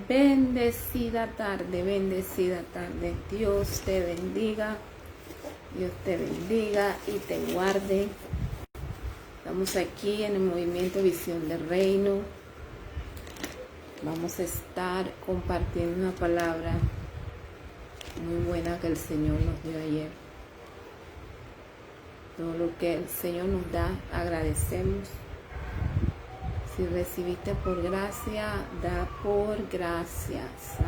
Bendecida tarde, bendecida tarde. Dios te bendiga y te guarde. Estamos aquí en el movimiento Visión del Reino. Vamos a estar compartiendo una palabra muy buena que el Señor nos dio ayer. Todo lo que el Señor nos da, agradecemos. Si recibiste por gracia, da por gracias.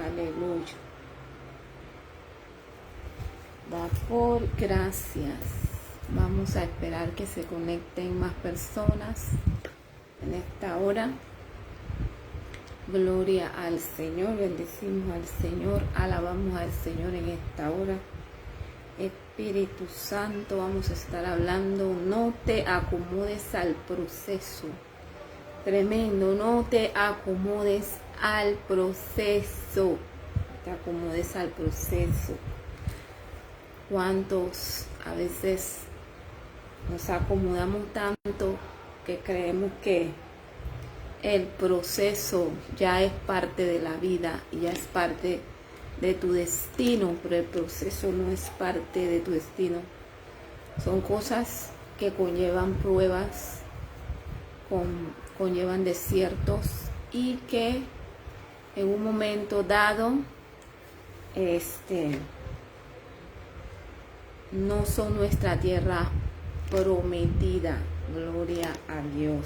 Aleluya. Da por gracias. Vamos a esperar que se conecten más personas en esta hora. Gloria al Señor. Bendecimos al Señor. Alabamos al Señor en esta hora. Espíritu Santo, vamos a estar hablando. No te acomodes al proceso. Tremendo, no te acomodes al proceso. Te acomodes al proceso. ¿Cuántos a veces nos acomodamos tanto que creemos que el proceso ya es parte de la vida y ya es parte de tu destino? Pero el proceso no es parte de tu destino. Son cosas que conllevan pruebas, conllevan desiertos y que en un momento dado no son nuestra tierra prometida. Gloria a Dios.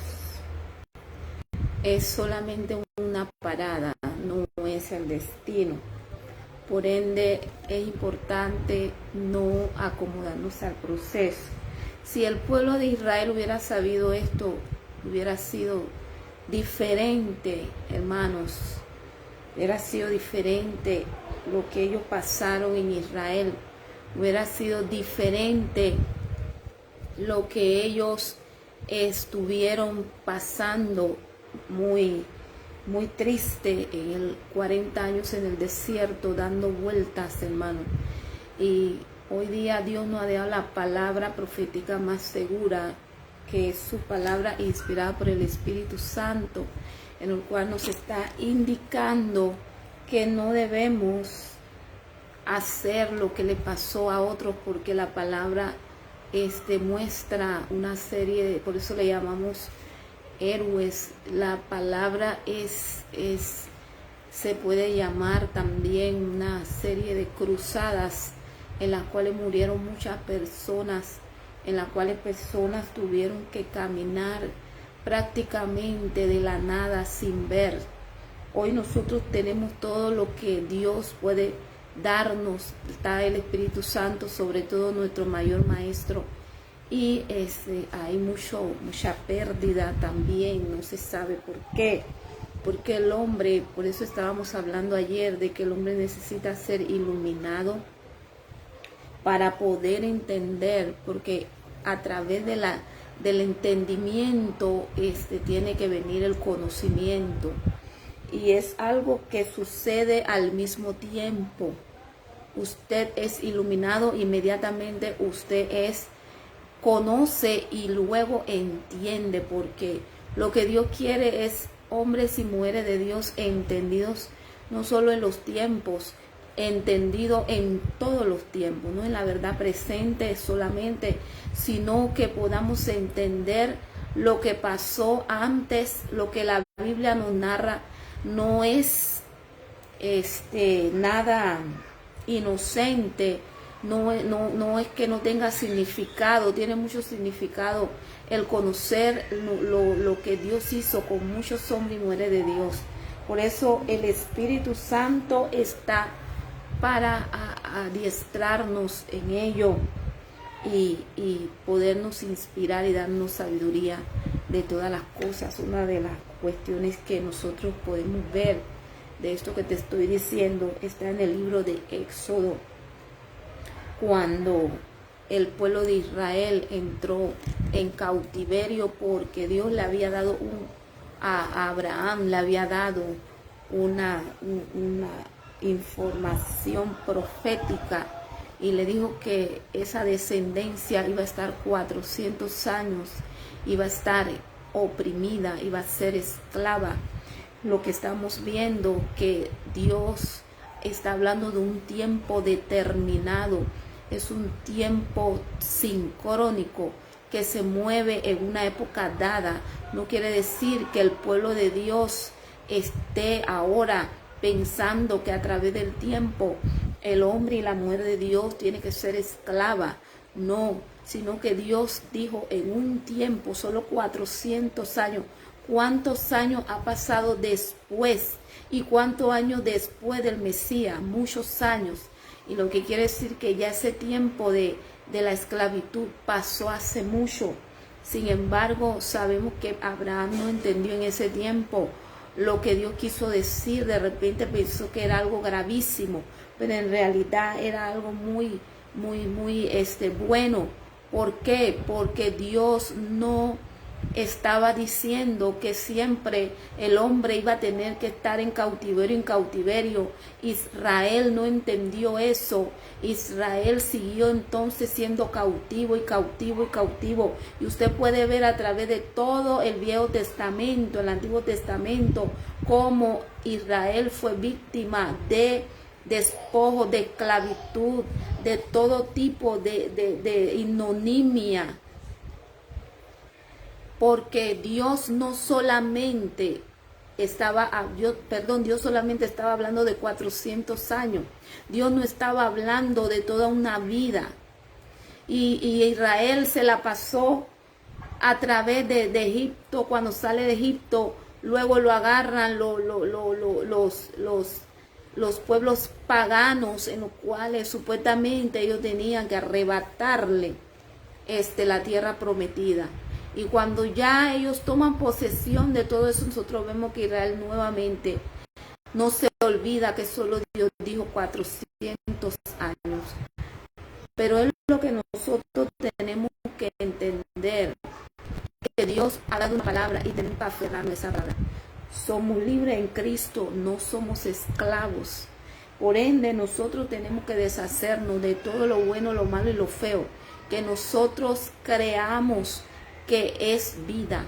Es solamente una parada, no es el destino. Por ende, es importante no acomodarnos al proceso. Si el pueblo de Israel hubiera sabido esto, hubiera sido diferente, hermanos. Hubiera sido diferente lo que ellos pasaron en Israel. Hubiera sido diferente lo que ellos estuvieron pasando, muy triste en el 40 años en el desierto, dando vueltas, hermano. Y hoy día Dios nos ha dado la palabra profética más segura, que es su palabra inspirada por el Espíritu Santo, en el cual nos está indicando que no debemos hacer lo que le pasó a otros, porque la palabra muestra una serie de, por eso le llamamos héroes. La palabra se puede llamar también una serie de cruzadas en las cuales murieron muchas personas, en las cuales personas tuvieron que caminar prácticamente de la nada sin ver. Hoy nosotros tenemos todo lo que Dios puede darnos. Está el Espíritu Santo, sobre todo nuestro mayor maestro, y hay mucha pérdida también. No se sabe por qué, porque el hombre, por eso estábamos hablando ayer de que el hombre necesita ser iluminado para poder entender, porque a través del entendimiento tiene que venir el conocimiento, y es algo que sucede al mismo tiempo. Usted es iluminado, inmediatamente usted conoce y luego entiende, porque lo que Dios quiere es hombres y mujeres de Dios entendidos, no solo en los tiempos, entendido en todos los tiempos, no en la verdad presente solamente, sino que podamos entender lo que pasó antes. Lo que la Biblia nos narra no es nada inocente, no es que no tenga significado, tiene mucho significado el conocer lo que Dios hizo con muchos hombres y mujeres de Dios. Por eso el Espíritu Santo está para adiestrarnos en ello y podernos inspirar y darnos sabiduría de todas las cosas. Una de las cuestiones que nosotros podemos ver de esto que te estoy diciendo está en el libro de Éxodo, cuando el pueblo de Israel entró en cautiverio, porque Dios le había dado a Abraham le había dado una información profética, y le dijo que esa descendencia iba a estar 400 años, iba a estar oprimida, iba a ser esclava. lo que estamos viendo, que Dios está hablando de un tiempo determinado, es un tiempo sincrónico que se mueve en una época dada. No quiere decir que el pueblo de Dios esté ahora pensando que a través del tiempo el hombre y la mujer de Dios tiene que ser esclava. No, sino que Dios dijo en un tiempo, solo 400 años. ¿Cuántos años ha pasado después? ¿Y cuántos años después del Mesías? Muchos años. Y lo que quiere decir que ya ese tiempo de la esclavitud pasó hace mucho. Sin embargo, sabemos que Abraham no entendió en ese tiempo lo que Dios quiso decir. De repente pensó que era algo gravísimo, pero en realidad era algo muy bueno. ¿Por qué? Porque Dios no estaba diciendo que siempre el hombre iba a tener que estar en cautiverio. Israel no entendió eso. Israel siguió entonces siendo cautivo. Y usted puede ver a través de todo el Viejo Testamento, el Antiguo Testamento, cómo Israel fue víctima de despojo, de esclavitud, de todo tipo de ignominia. Porque Dios no solamente Dios solamente estaba hablando de 400 años. Dios no estaba hablando de toda una vida. Y Israel se la pasó a través de Egipto. Cuando sale de Egipto, luego lo agarran los pueblos paganos, en los cuales supuestamente ellos tenían que arrebatarle la tierra prometida. Y cuando ya ellos toman posesión de todo eso, nosotros vemos que Israel nuevamente no se olvida que solo Dios dijo 400 años. Pero es lo que nosotros tenemos que entender, que Dios ha dado una palabra y tenemos que aferrarnos a esa palabra. Somos libres en Cristo, no somos esclavos. Por ende, nosotros tenemos que deshacernos de todo lo bueno, lo malo y lo feo que nosotros creamos que es vida,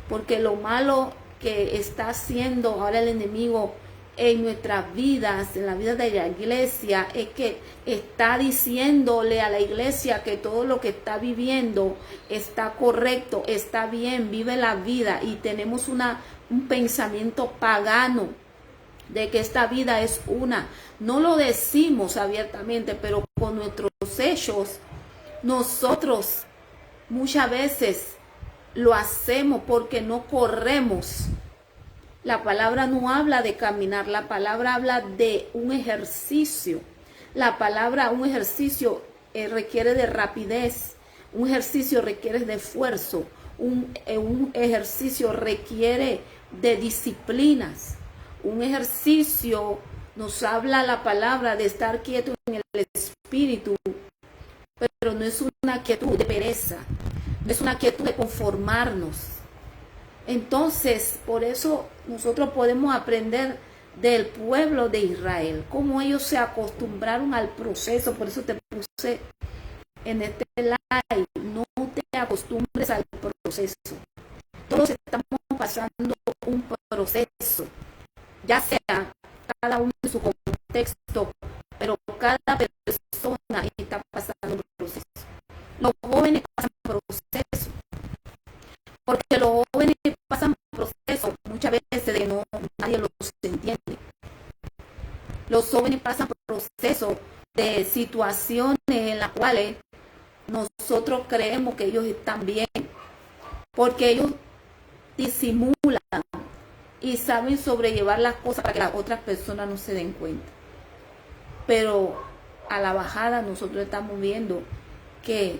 porque lo malo que está haciendo ahora el enemigo en nuestras vidas, en la vida de la iglesia, es que está diciéndole a la iglesia que todo lo que está viviendo está correcto, está bien, vive la vida, y tenemos un pensamiento pagano de que esta vida es una. No lo decimos abiertamente, pero con nuestros hechos nosotros muchas veces lo hacemos porque no corremos. La palabra no habla de caminar, la palabra habla de un ejercicio. La palabra, un ejercicio requiere de rapidez, un ejercicio requiere de esfuerzo, un ejercicio requiere de disciplinas. Un ejercicio nos habla la palabra de estar quieto en el espíritu, pero no es una quietud de pereza, no es una quietud de conformarnos. Entonces, por eso nosotros podemos aprender del pueblo de Israel, cómo ellos se acostumbraron al proceso. Por eso te puse en este live, no te acostumbres al proceso. Todos estamos pasando un proceso, ya sea cada uno en su contexto, pero cada persona está pasando un proceso. Los jóvenes pasan proceso, porque los jóvenes pasan proceso muchas veces de no, nadie los entiende. Los jóvenes pasan proceso de situaciones en las cuales nosotros creemos que ellos están bien, porque ellos disimulan y saben sobrellevar las cosas para que las otras personas no se den cuenta. Pero a la bajada nosotros estamos viendo que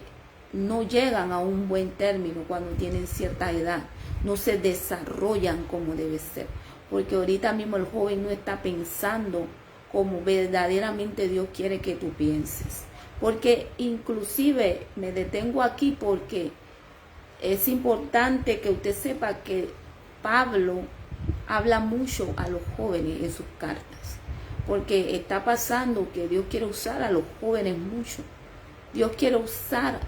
no llegan a un buen término cuando tienen cierta edad, no se desarrollan como debe ser, porque ahorita mismo el joven no está pensando como verdaderamente Dios quiere que tú pienses. Porque inclusive me detengo aquí porque es importante que usted sepa que Pablo habla mucho a los jóvenes en sus cartas, porque está pasando que Dios quiere usar a los jóvenes mucho. Dios quiere usar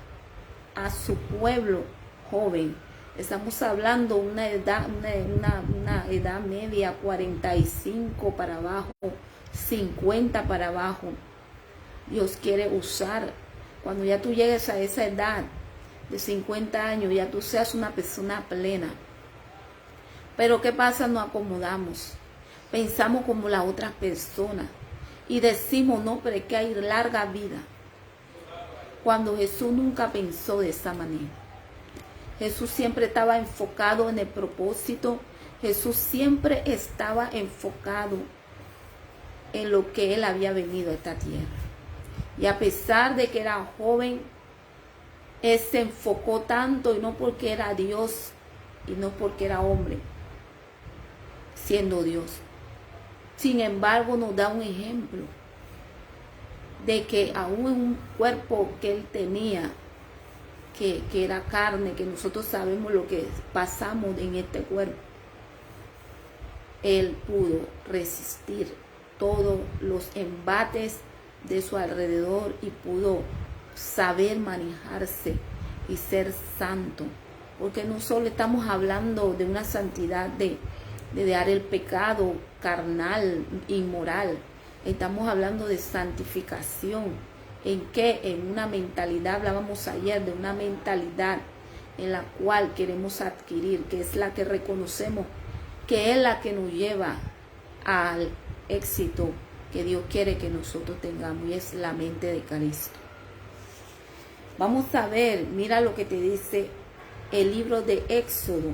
a su pueblo joven. Estamos hablando una edad media, 45 para abajo, 50 para abajo. Dios quiere usar. Cuando ya tú llegues a esa edad de 50 años, ya tú seas una persona plena. Pero ¿qué pasa? Nos acomodamos. Pensamos como la otra persona. Y decimos, no, pero es que hay larga vida. Cuando Jesús nunca pensó de esa manera. Jesús siempre estaba enfocado en el propósito. Jesús siempre estaba enfocado en lo que Él había venido a esta tierra. Y a pesar de que era joven, Él se enfocó tanto, y no porque era Dios, y no porque era hombre, siendo Dios. Sin embargo, nos da un ejemplo de que aún en un cuerpo que Él tenía, que era carne, que nosotros sabemos lo que pasamos en este cuerpo, Él pudo resistir todos los embates de su alrededor y pudo saber manejarse y ser santo. Porque no solo estamos hablando de una santidad de dejar el pecado carnal, inmoral. Estamos hablando de santificación. ¿En qué? En una mentalidad, hablábamos ayer de una mentalidad en la cual queremos adquirir, que es la que reconocemos, que es la que nos lleva al éxito que Dios quiere que nosotros tengamos, y es la mente de Cristo. Vamos a ver, mira lo que te dice el libro de Éxodo.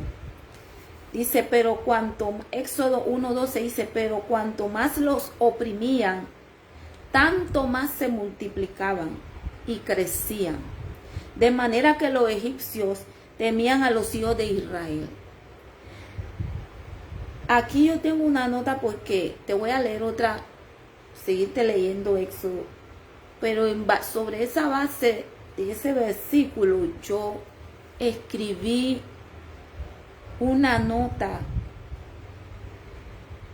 Dice, Éxodo 1:12 dice, pero cuanto más los oprimían, tanto más se multiplicaban y crecían, de manera que los egipcios temían a los hijos de Israel. Aquí yo tengo una nota porque te voy a leer otra, seguirte leyendo Éxodo, pero sobre esa base de ese versículo yo escribí una nota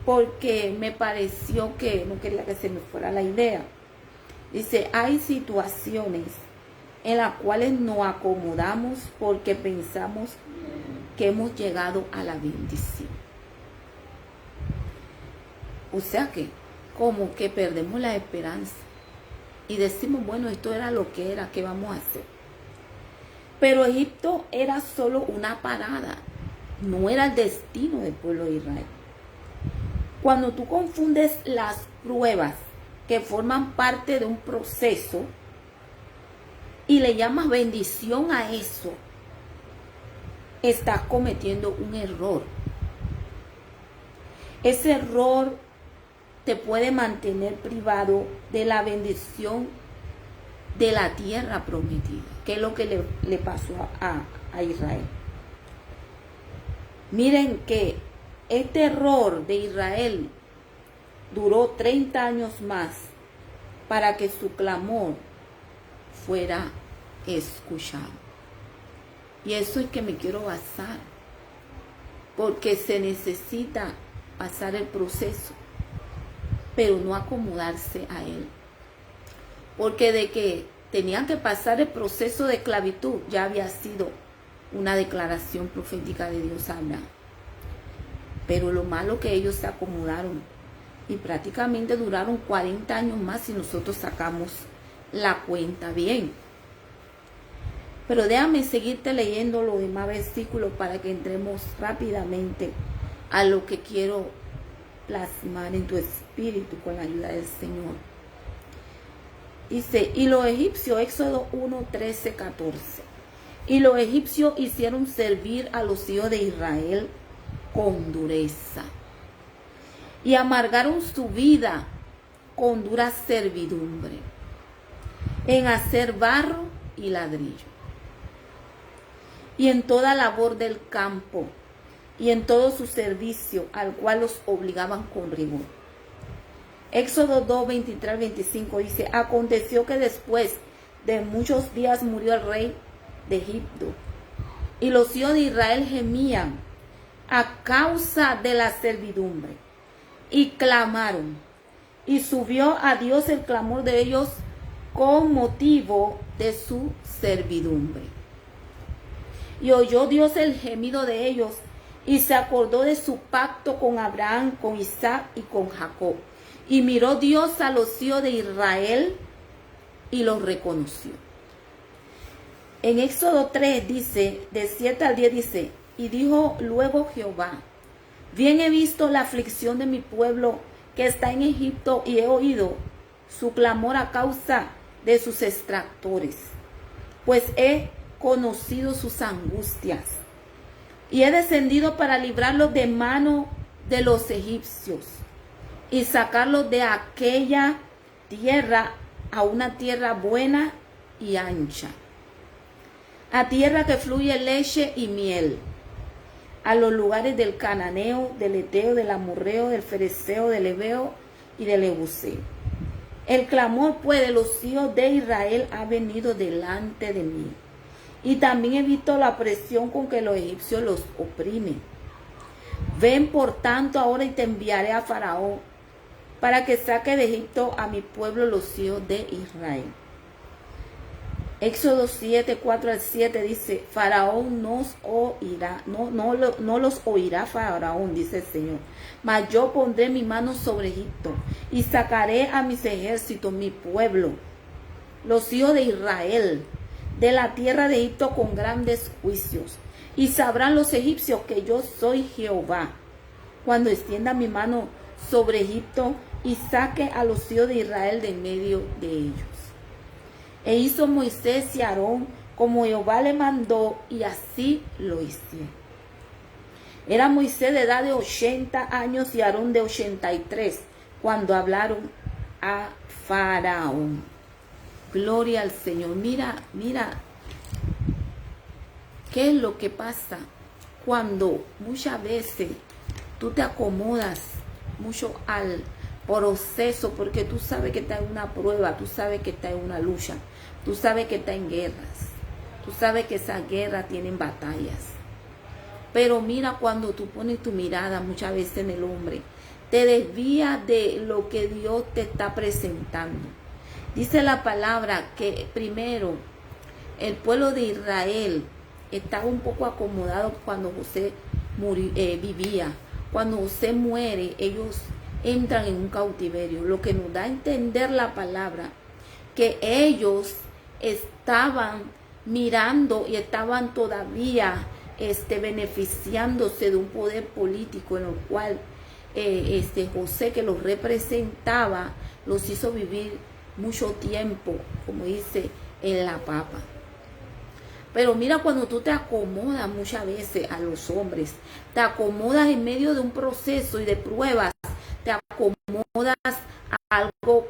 porque me pareció que no quería que se me fuera la idea. Dice, hay situaciones en las cuales nos acomodamos porque pensamos que hemos llegado a la bendición. O sea que, como que perdemos la esperanza y decimos, bueno, esto era lo que era, ¿qué vamos a hacer? Pero Egipto era solo una parada, no era el destino del pueblo de Israel. Cuando tú confundes las pruebas que forman parte de un proceso y le llamas bendición a eso, estás cometiendo un error. Ese error te puede mantener privado de la bendición de la tierra prometida, que es lo que le pasó a Israel. Miren que este error de Israel duró 30 años más para que su clamor fuera escuchado. Y eso es que me quiero basar, porque se necesita pasar el proceso, pero no acomodarse a él. Porque de que tenían que pasar el proceso de esclavitud, ya había sido una declaración profética de Dios a Abraham. Pero lo malo que ellos se acomodaron y prácticamente duraron 40 años más si nosotros sacamos la cuenta bien. Pero déjame seguirte leyendo los demás versículos para que entremos rápidamente a lo que quiero plasmar en tu espíritu con la ayuda del Señor. Dice, y los egipcios, Éxodo 1, 13, 14. Y los egipcios hicieron servir a los hijos de Israel con dureza y amargaron su vida con dura servidumbre en hacer barro y ladrillo y en toda labor del campo y en todo su servicio al cual los obligaban con rigor. Éxodo 2, 23 al 25 dice, aconteció que después de muchos días murió el rey de Egipto y los hijos de Israel gemían a causa de la servidumbre y clamaron, y subió a Dios el clamor de ellos con motivo de su servidumbre. Y oyó Dios el gemido de ellos, y se acordó de su pacto con Abraham, con Isaac y con Jacob. Y miró Dios a los hijos de Israel y los reconoció. En Éxodo 3 dice, de 7 al 10 dice, y dijo luego Jehová, bien he visto la aflicción de mi pueblo que está en Egipto, y he oído su clamor a causa de sus extractores, pues he conocido sus angustias, y he descendido para librarlos de mano de los egipcios, y sacarlos de aquella tierra a una tierra buena y ancha, a tierra que fluye leche y miel, a los lugares del cananeo, del eteo, del amorreo, del fereceo, del heveo y del jebuseo. El clamor pues de los hijos de Israel ha venido delante de mí, y también he visto la presión con que los egipcios los oprimen. Ven por tanto ahora y te enviaré a Faraón, para que saque de Egipto a mi pueblo los hijos de Israel. Éxodo 7, 4 al 7 dice, Faraón nos oirá, no los oirá Faraón, dice el Señor, mas yo pondré mi mano sobre Egipto y sacaré a mis ejércitos, mi pueblo, los hijos de Israel, de la tierra de Egipto con grandes juicios. Y sabrán los egipcios que yo soy Jehová, cuando extienda mi mano sobre Egipto y saque a los hijos de Israel de en medio de ellos. E hizo Moisés y Aarón como Jehová le mandó, y así lo hicieron. Era Moisés de edad de 80 años y Aarón de 83 cuando hablaron a Faraón. Gloria al Señor. Mira, ¿qué es lo que pasa cuando muchas veces tú te acomodas mucho al proceso, porque tú sabes que está en una prueba, tú sabes que está en una lucha, tú sabes que está en guerras, tú sabes que esas guerras tienen batallas? Pero mira, cuando tú pones tu mirada muchas veces en el hombre, te desvía de lo que Dios te está presentando. Dice la palabra que primero el pueblo de Israel estaba un poco acomodado cuando José vivía. Cuando José muere, ellos entran en un cautiverio, lo que nos da a entender la palabra, que ellos estaban mirando y estaban todavía beneficiándose de un poder político en el cual José, que los representaba, los hizo vivir mucho tiempo, como dice en la papa. Pero mira, cuando tú te acomodas muchas veces a los hombres, te acomodas en medio de un proceso y de pruebas, te acomodas a algo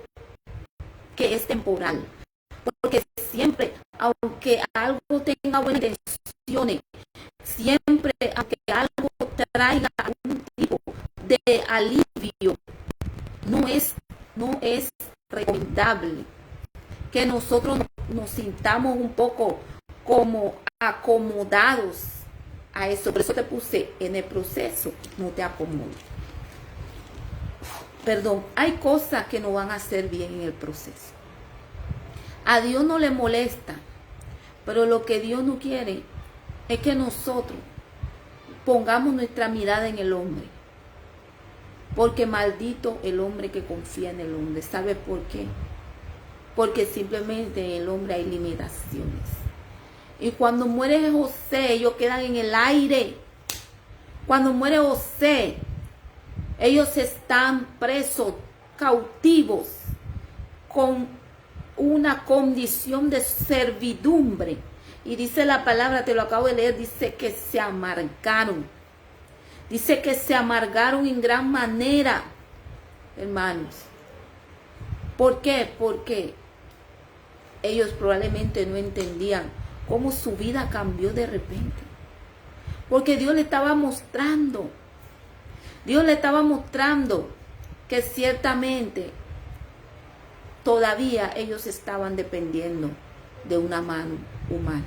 que es temporal. Porque siempre, aunque algo tenga buenas intenciones, siempre, aunque algo traiga algún tipo de alivio, no es recomendable que nosotros nos sintamos un poco como acomodados a eso. Por eso te puse en el proceso, no te acomodes. Perdón, hay cosas que no van a hacer bien en el proceso. A Dios no le molesta, pero lo que Dios no quiere es que nosotros pongamos nuestra mirada en el hombre. Porque maldito el hombre que confía en el hombre. ¿Sabe por qué? Porque simplemente en el hombre hay limitaciones. Y cuando muere José, ellos quedan en el aire. Cuando muere José, ellos están presos, cautivos, con una condición de servidumbre. Y dice la palabra, te lo acabo de leer, dice que se amargaron. Dice que se amargaron en gran manera, hermanos. ¿Por qué? Porque ellos probablemente no entendían cómo su vida cambió de repente. Porque Dios le estaba mostrando. Dios le estaba mostrando que ciertamente todavía ellos estaban dependiendo de una mano humana.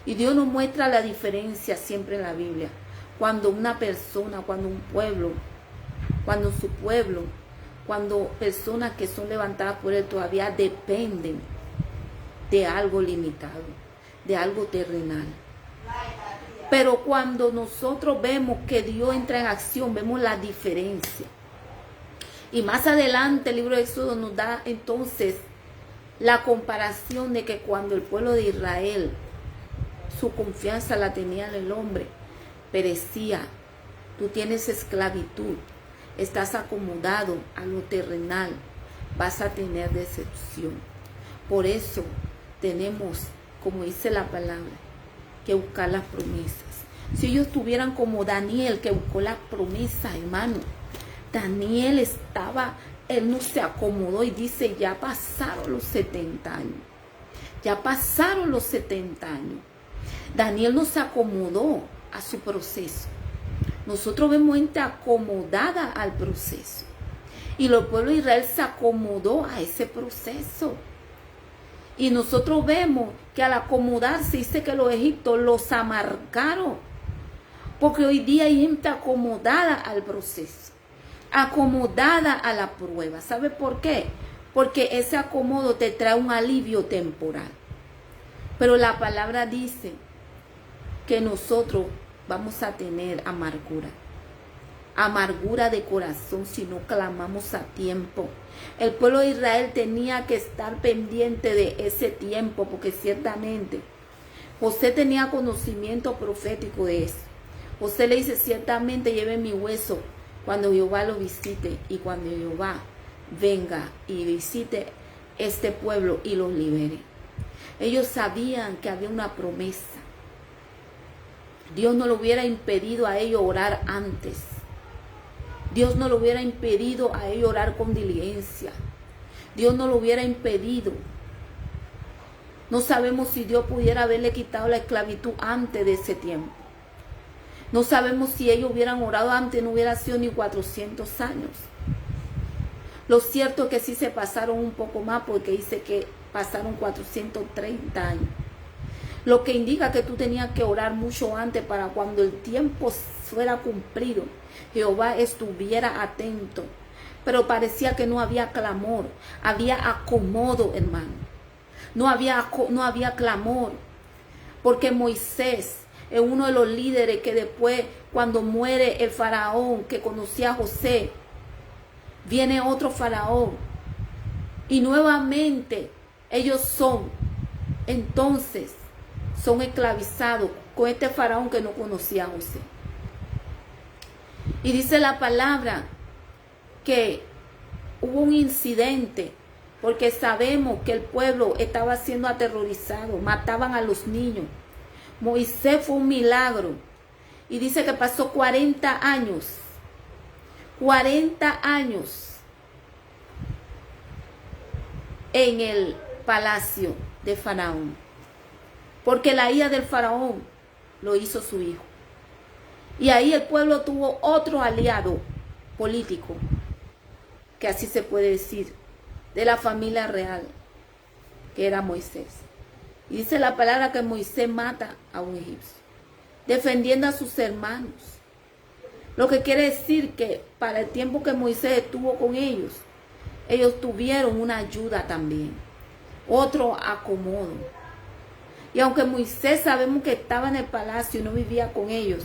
Y Dios nos muestra la diferencia siempre en la Biblia. Cuando una persona, cuando un pueblo, cuando su pueblo, cuando personas que son levantadas por Él todavía dependen de algo limitado, de algo terrenal. Pero cuando nosotros vemos que Dios entra en acción, vemos la diferencia. Y más adelante el libro de Éxodo nos da entonces la comparación de que cuando el pueblo de Israel, su confianza la tenía en el hombre, perecía. Tú tienes esclavitud, estás acomodado a lo terrenal, vas a tener decepción. Por eso tenemos, como dice la palabra, que buscar las promesas. Si ellos estuvieran como Daniel, que buscó la promesa, hermano. Daniel él no se acomodó y dice, ya pasaron los 70 años. Ya pasaron los 70 años. Daniel no se acomodó a su proceso. Nosotros vemos gente acomodada al proceso. Y el pueblo de Israel se acomodó a ese proceso. Y nosotros vemos que al acomodarse, dice que los egipcios los amargaron. Porque hoy día hay gente acomodada al proceso, acomodada a la prueba. ¿Sabe por qué? Porque ese acomodo te trae un alivio temporal. Pero la palabra dice que nosotros vamos a tener amargura. Amargura de corazón si no clamamos a tiempo. El pueblo de Israel tenía que estar pendiente de ese tiempo, porque ciertamente José tenía conocimiento profético de eso. José le dice, ciertamente lleve mi hueso cuando Jehová lo visite, y cuando Jehová venga y visite este pueblo y los libere. Ellos sabían que había una promesa. Dios no lo hubiera impedido a ellos orar antes. Dios no lo hubiera impedido a ellos orar con diligencia. Dios no lo hubiera impedido. No sabemos si Dios pudiera haberle quitado la esclavitud antes de ese tiempo. No sabemos si ellos hubieran orado antes, no hubiera sido ni 400 años. Lo cierto es que sí se pasaron un poco más, porque dice que pasaron 430 años. Lo que indica que tú tenías que orar mucho antes, para cuando el tiempo fuera cumplido, Jehová estuviera atento. Pero parecía que no había clamor, había acomodo, hermano. No había clamor, porque Moisés es uno de los líderes que después, cuando muere el faraón que conocía a José, viene otro faraón y nuevamente ellos son esclavizados con este faraón que no conocía a José. Y dice la palabra que hubo un incidente, porque sabemos que el pueblo estaba siendo aterrorizado, mataban a los niños. Moisés fue un milagro. Y dice que pasó 40 años. 40 años en el palacio de Faraón. Porque la hija del faraón lo hizo su hijo. Y ahí el pueblo tuvo otro aliado político, que así se puede decir, de la familia real, que era Moisés. Y dice la palabra que Moisés mata a un egipcio, defendiendo a sus hermanos. Lo que quiere decir que para el tiempo que Moisés estuvo con ellos tuvieron una ayuda también, otro acomodo. Y aunque Moisés sabemos que estaba en el palacio y no vivía con ellos,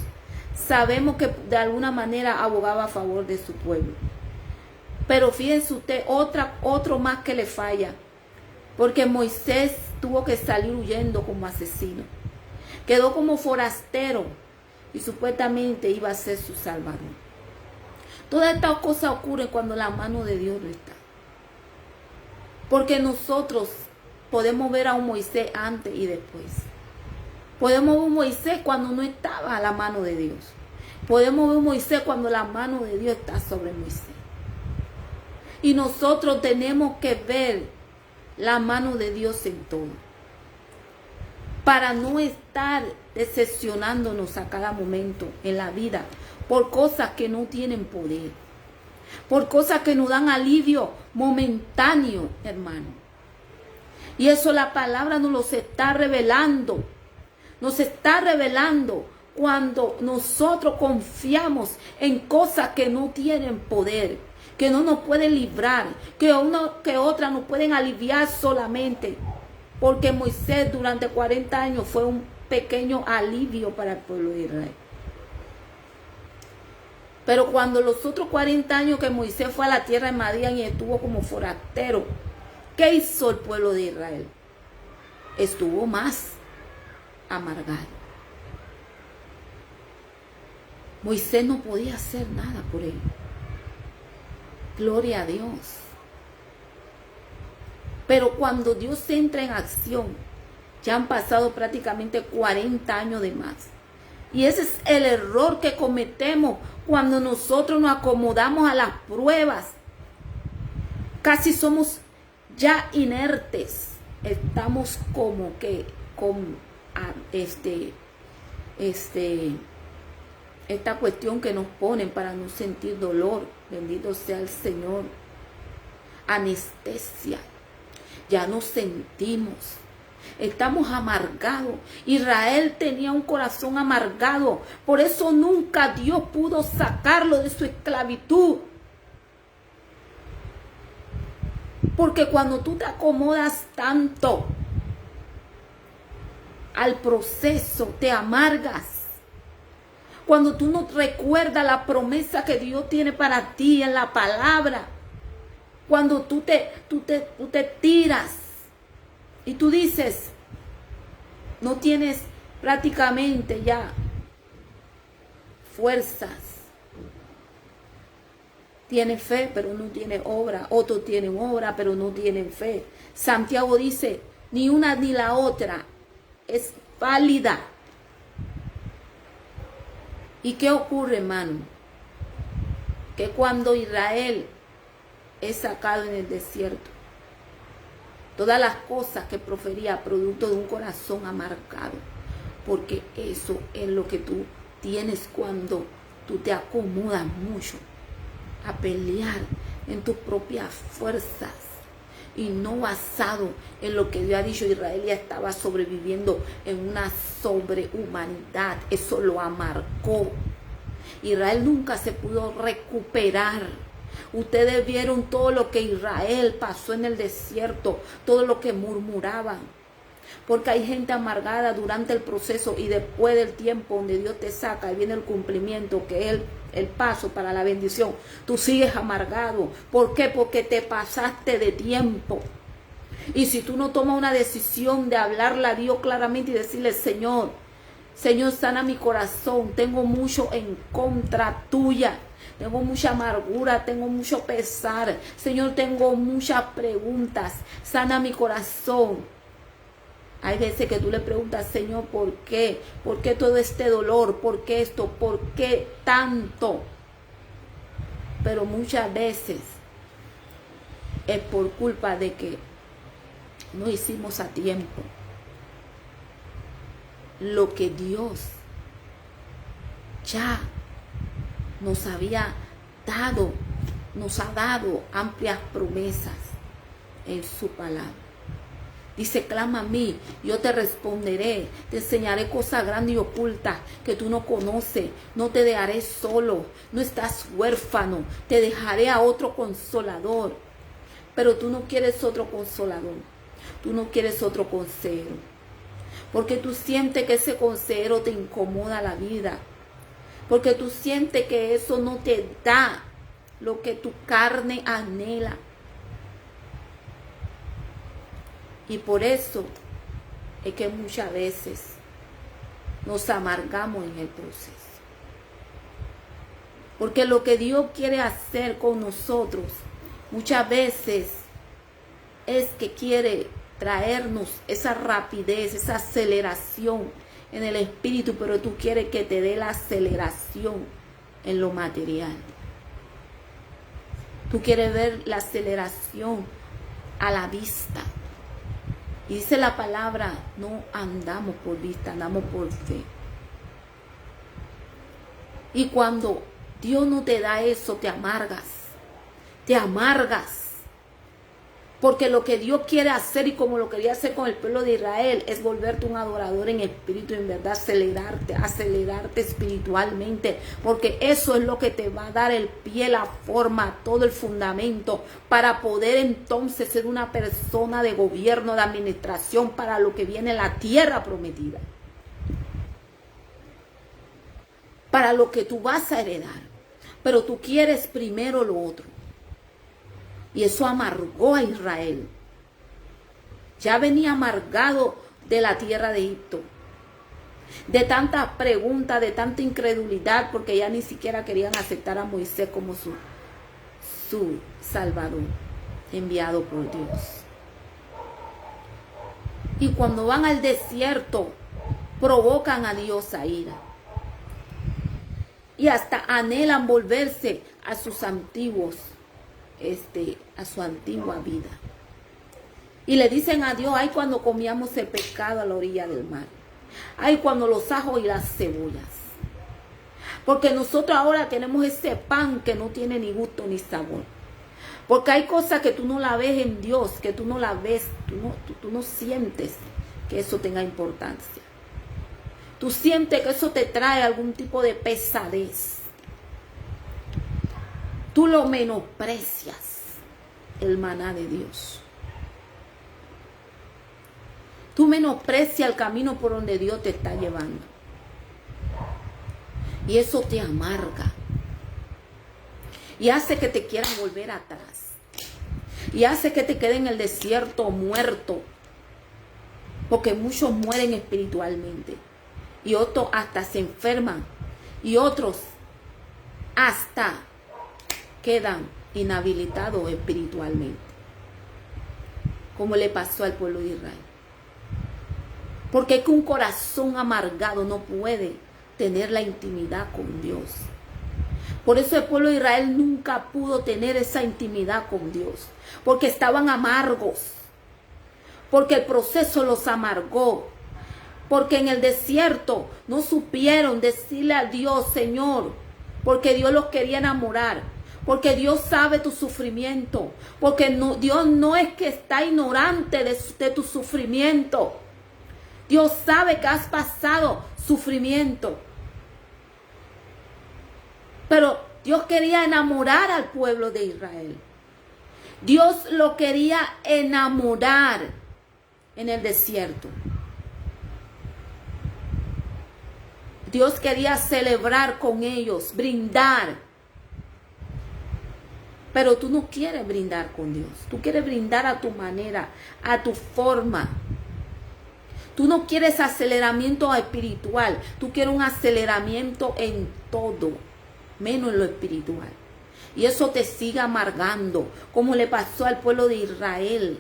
sabemos que de alguna manera abogaba a favor de su pueblo. Pero fíjense usted, otro más que le falla, porque Moisés tuvo que salir huyendo como asesino. Quedó como forastero y supuestamente iba a ser su salvador. Todas estas cosas ocurren cuando la mano de Dios no está. Porque nosotros podemos ver a un Moisés antes y después. Podemos ver a un Moisés cuando no estaba a la mano de Dios. Podemos ver a un Moisés cuando la mano de Dios está sobre Moisés. Y nosotros tenemos que ver la mano de Dios en todo, para no estar decepcionándonos a cada momento en la vida por cosas que no tienen poder, por cosas que nos dan alivio momentáneo, hermano. Y eso la palabra nos lo está revelando. Nos está revelando cuando nosotros confiamos en cosas que no tienen poder, que no nos pueden librar, que otras nos pueden aliviar solamente. Porque Moisés durante 40 años fue un pequeño alivio para el pueblo de Israel. Pero cuando los otros 40 años que Moisés fue a la tierra de Madián y estuvo como forastero, ¿qué hizo el pueblo de Israel? Estuvo más amargado. Moisés no podía hacer nada por él. Gloria a Dios. Pero cuando Dios entra en acción, ya han pasado prácticamente 40 años de más. Y ese es el error que cometemos cuando nosotros nos acomodamos a las pruebas. Casi somos ya inertes. Estamos como que con esta cuestión que nos ponen para no sentir dolor. Bendito sea el Señor. Anestesia. Ya no sentimos. Estamos amargados. Israel tenía un corazón amargado. Por eso nunca Dios pudo sacarlo de su esclavitud. Porque cuando tú te acomodas tanto al proceso, te amargas. Cuando tú no recuerdas la promesa que Dios tiene para ti en la palabra. Cuando tú te tiras y tú dices, no tienes prácticamente ya fuerzas. Tienes fe, pero no tienes obra. Otros tienen obra, pero no tienen fe. Santiago dice, ni una ni la otra es válida. ¿Y qué ocurre, hermano? Que cuando Israel es sacado en el desierto, todas las cosas que profería producto de un corazón amargado, porque eso es lo que tú tienes cuando tú te acomodas mucho a pelear en tus propias fuerzas y no basado en lo que Dios ha dicho. Israel ya estaba sobreviviendo en una sobrehumanidad. Eso lo amargó. Israel nunca se pudo recuperar. Ustedes vieron todo lo que Israel pasó en el desierto, todo lo que murmuraban. Porque hay gente amargada durante el proceso y después del tiempo donde Dios te saca y viene el cumplimiento, que es el paso para la bendición. Tú sigues amargado. ¿Por qué? Porque te pasaste de tiempo. Y si tú no tomas una decisión de hablarle a Dios claramente y decirle, Señor, sana mi corazón. Tengo mucho en contra tuya. Tengo mucha amargura, tengo mucho pesar. Señor, tengo muchas preguntas. Sana mi corazón. Hay veces que tú le preguntas, Señor, ¿por qué? ¿Por qué todo este dolor? ¿Por qué esto? ¿Por qué tanto? Pero muchas veces es por culpa de que no hicimos a tiempo lo que Dios ya nos había dado, nos ha dado amplias promesas en su palabra. Dice, clama a mí, yo te responderé, te enseñaré cosas grandes y ocultas que tú no conoces. No te dejaré solo, no estás huérfano, te dejaré a otro consolador. Pero tú no quieres otro consolador, tú no quieres otro consejero. Porque tú sientes que ese consejero te incomoda la vida. Porque tú sientes que eso no te da lo que tu carne anhela. Y por eso es que muchas veces nos amargamos en el proceso. Porque lo que Dios quiere hacer con nosotros muchas veces es que quiere traernos esa rapidez, esa aceleración en el espíritu, pero tú quieres que te dé la aceleración en lo material. Tú quieres ver la aceleración a la vista. Y dice la palabra, no andamos por vista, andamos por fe. Y cuando Dios no te da eso, te amargas. Te amargas. Porque lo que Dios quiere hacer, y como lo quería hacer con el pueblo de Israel, es volverte un adorador en espíritu, en verdad, acelerarte espiritualmente. Porque eso es lo que te va a dar el pie, la forma, todo el fundamento, para poder entonces ser una persona de gobierno, de administración, para lo que viene la tierra prometida. para lo que tú vas a heredar. Pero tú quieres primero lo otro. Y eso amargó a Israel. Ya venía amargado de la tierra de Egipto. De tantas preguntas, de tanta incredulidad, porque ya ni siquiera querían aceptar a Moisés como su Salvador, enviado por Dios. Y cuando van al desierto, provocan a Dios a ira. Y hasta anhelan volverse a sus antiguos, a su antigua vida. Y le dicen a Dios, ay, cuando comíamos el pescado a la orilla del mar. Ay, cuando los ajos y las cebollas. Porque nosotros ahora tenemos ese pan que no tiene ni gusto ni sabor. Porque hay cosas que tú no la ves en Dios, que tú no la ves, tú no sientes que eso tenga importancia. Tú sientes que eso te trae algún tipo de pesadez. Tú lo menosprecias, el maná de Dios. Tú menosprecias el camino por donde Dios te está llevando. Y eso te amarga. Y hace que te quieran volver atrás. Y hace que te quede en el desierto muerto. Porque muchos mueren espiritualmente. Y otros hasta se enferman. Y otros hasta quedan inhabilitados espiritualmente. Como le pasó al pueblo de Israel. Porque es que un corazón amargado no puede tener la intimidad con Dios. Por eso el pueblo de Israel nunca pudo tener esa intimidad con Dios. Porque estaban amargos. Porque el proceso los amargó. Porque en el desierto no supieron decirle a Dios, Señor, porque Dios los quería enamorar. Porque Dios sabe tu sufrimiento. Porque Dios no es que está ignorante de tu sufrimiento. Dios sabe que has pasado sufrimiento. Pero Dios quería enamorar al pueblo de Israel. Dios lo quería enamorar en el desierto. Dios quería celebrar con ellos, brindar. Pero tú no quieres brindar con Dios. Tú quieres brindar a tu manera, a tu forma. Tú no quieres aceleramiento espiritual. Tú quieres un aceleramiento en todo, menos en lo espiritual. Y eso te sigue amargando, como le pasó al pueblo de Israel.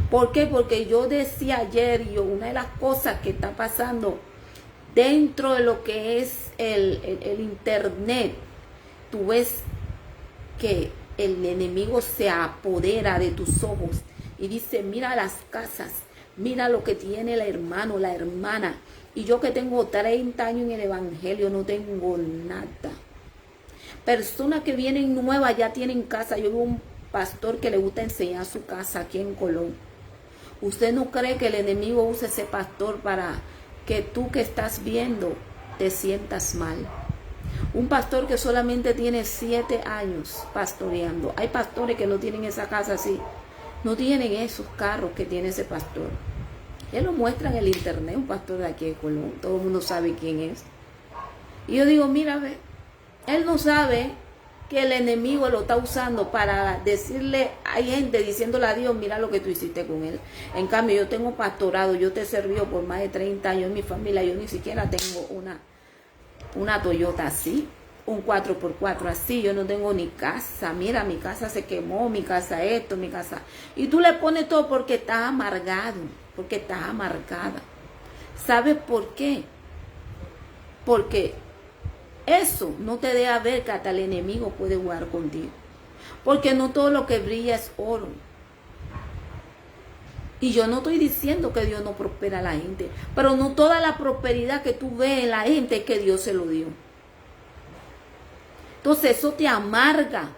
¿Por qué? Porque yo decía ayer, una de las cosas que está pasando dentro de lo que es el internet, tú ves que el enemigo se apodera de tus ojos y dice, mira las casas, mira lo que tiene el hermano, la hermana. Y yo que tengo 30 años en el evangelio no tengo nada. Personas que vienen nuevas ya tienen casa. Yo veo un pastor que le gusta enseñar su casa aquí en Colón. ¿Usted no cree que el enemigo use ese pastor para que tú que estás viendo te sientas mal? Un pastor que solamente tiene 7 años pastoreando. Hay pastores que no tienen esa casa así. No tienen esos carros que tiene ese pastor. Él lo muestra en el internet, un pastor de aquí de Colón. Todo el mundo sabe quién es. Y yo digo, mira, ve, él no sabe que el enemigo lo está usando para decirle, hay gente diciéndole a Dios, mira lo que tú hiciste con él. En cambio, yo tengo pastorado, yo te he servido por más de 30 años en mi familia, yo ni siquiera tengo una Toyota así, un 4x4 así, yo no tengo ni casa, mira, mi casa se quemó, mi casa esto, mi casa. Y tú le pones todo porque estás amargado, porque estás amargada. ¿Sabes por qué? Porque eso no te deja ver que hasta el enemigo puede jugar contigo. Porque no todo lo que brilla es oro. Y yo no estoy diciendo que Dios no prospera a la gente, pero no toda la prosperidad que tú ves en la gente es que Dios se lo dio. Entonces eso te amarga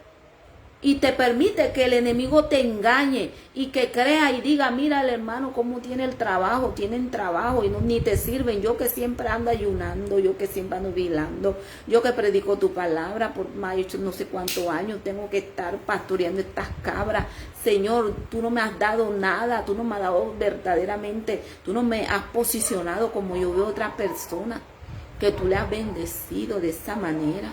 y te permite que el enemigo te engañe y que crea y diga, mira el hermano cómo tiene el trabajo, tienen trabajo y no, ni te sirven. Yo que siempre ando ayunando, yo que siempre ando vigilando, yo que predico tu palabra por más de no sé cuántos años, tengo que estar pastoreando estas cabras. Señor, tú no me has dado nada, tú no me has dado verdaderamente, tú no me has posicionado como yo veo otras personas que tú le has bendecido de esa manera.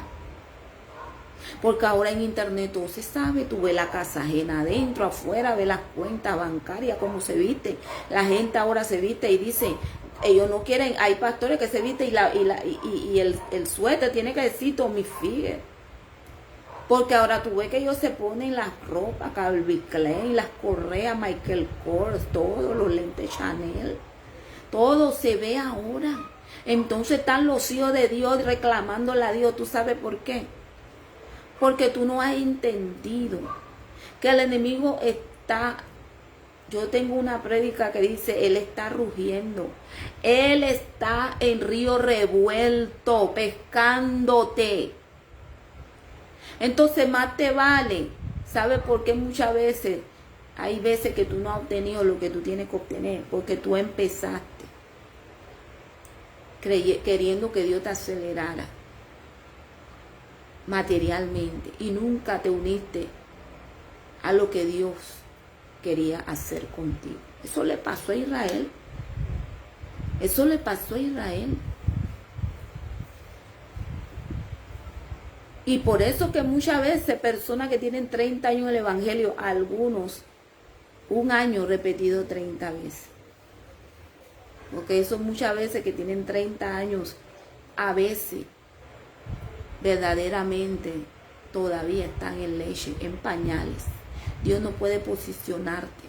Porque ahora en internet todo se sabe, tú ves la casa ajena adentro, afuera, ves las cuentas bancarias, cómo se viste. La gente ahora se viste y dice, ellos no quieren, hay pastores que se visten y el suéter tiene que decir Tommy Hilfiger. Porque ahora tú ves que ellos se ponen las ropas, Calvin Klein, las correas, Michael Kors, todos los lentes Chanel. Todo se ve ahora. Entonces están los hijos de Dios reclamándole a Dios. ¿Tú sabes por qué? Porque tú no has entendido que el enemigo está... Yo tengo una prédica que dice, él está rugiendo. Él está en río revuelto, pescándote. Entonces más te vale. ¿Sabes por qué muchas veces? Hay veces que tú no has obtenido lo que tú tienes que obtener. Porque tú empezaste queriendo que Dios te acelerara materialmente. Y nunca te uniste a lo que Dios quería hacer contigo. Eso le pasó a Israel. Eso le pasó a Israel. Y por eso que muchas veces personas que tienen 30 años en el evangelio, algunos, un año repetido 30 veces. Porque eso muchas veces que tienen 30 años, a veces, verdaderamente, todavía están en leche, en pañales. Dios no puede posicionarte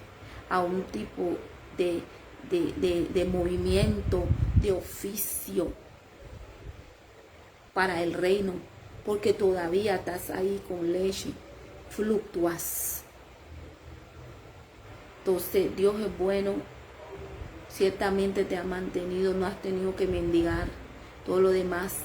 a un tipo de movimiento, de oficio para el reino, porque todavía estás ahí con leche, fluctúas. Entonces Dios es bueno, ciertamente te ha mantenido, no has tenido que mendigar todo lo demás,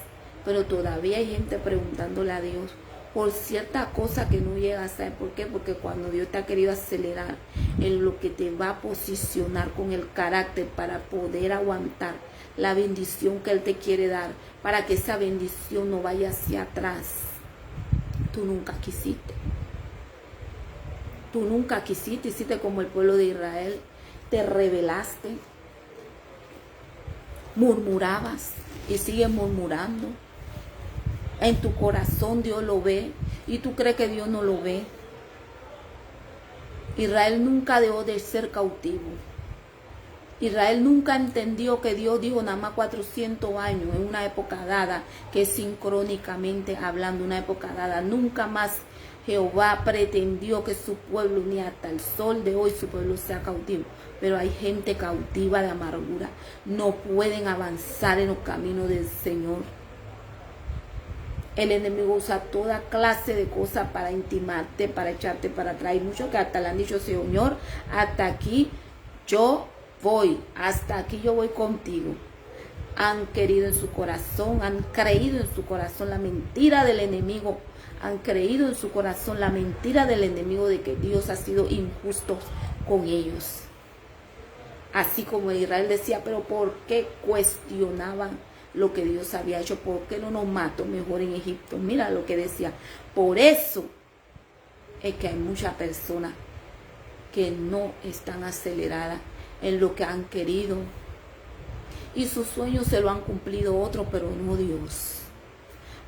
pero todavía hay gente preguntándole a Dios por cierta cosa que no llega. ¿Sabes por qué? Porque cuando Dios te ha querido acelerar en lo que te va a posicionar con el carácter para poder aguantar la bendición que Él te quiere dar, para que esa bendición no vaya hacia atrás, tú nunca quisiste. Tú nunca quisiste, hiciste como el pueblo de Israel, te rebelaste, murmurabas y sigues murmurando. En tu corazón Dios lo ve y tú crees que Dios no lo ve. Israel nunca dejó de ser cautivo. Israel nunca entendió que Dios dijo nada más 400 años en una época dada, que es sincrónicamente hablando, una época dada. Nunca más Jehová pretendió que su pueblo, ni hasta el sol de hoy, su pueblo sea cautivo. Pero hay gente cautiva de amargura. No pueden avanzar en los caminos del Señor. El enemigo usa toda clase de cosas para intimarte, para echarte para atrás. Hay muchos que hasta le han dicho, Señor, hasta aquí yo voy, hasta aquí yo voy contigo. Han querido en su corazón, han creído en su corazón la mentira del enemigo. Han creído en su corazón la mentira del enemigo de que Dios ha sido injusto con ellos. Así como Israel decía, pero ¿por qué cuestionaban lo que Dios había hecho? ¿Por qué no nos mató mejor en Egipto? Mira lo que decía. Por eso es que hay muchas personas que no están aceleradas en lo que han querido. Y sus sueños se lo han cumplido otros, pero no Dios.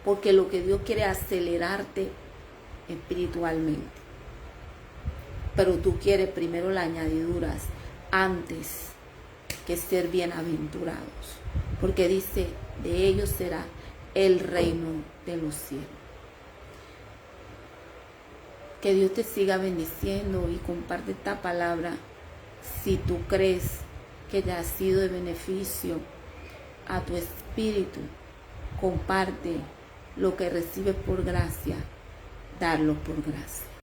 Porque lo que Dios quiere es acelerarte espiritualmente. Pero tú quieres primero las añadiduras antes que ser bienaventurados. Porque dice, de ellos será el reino de los cielos. Que Dios te siga bendiciendo y comparte esta palabra. Si tú crees que te ha sido de beneficio a tu espíritu, comparte lo que recibes por gracia, darlo por gracia.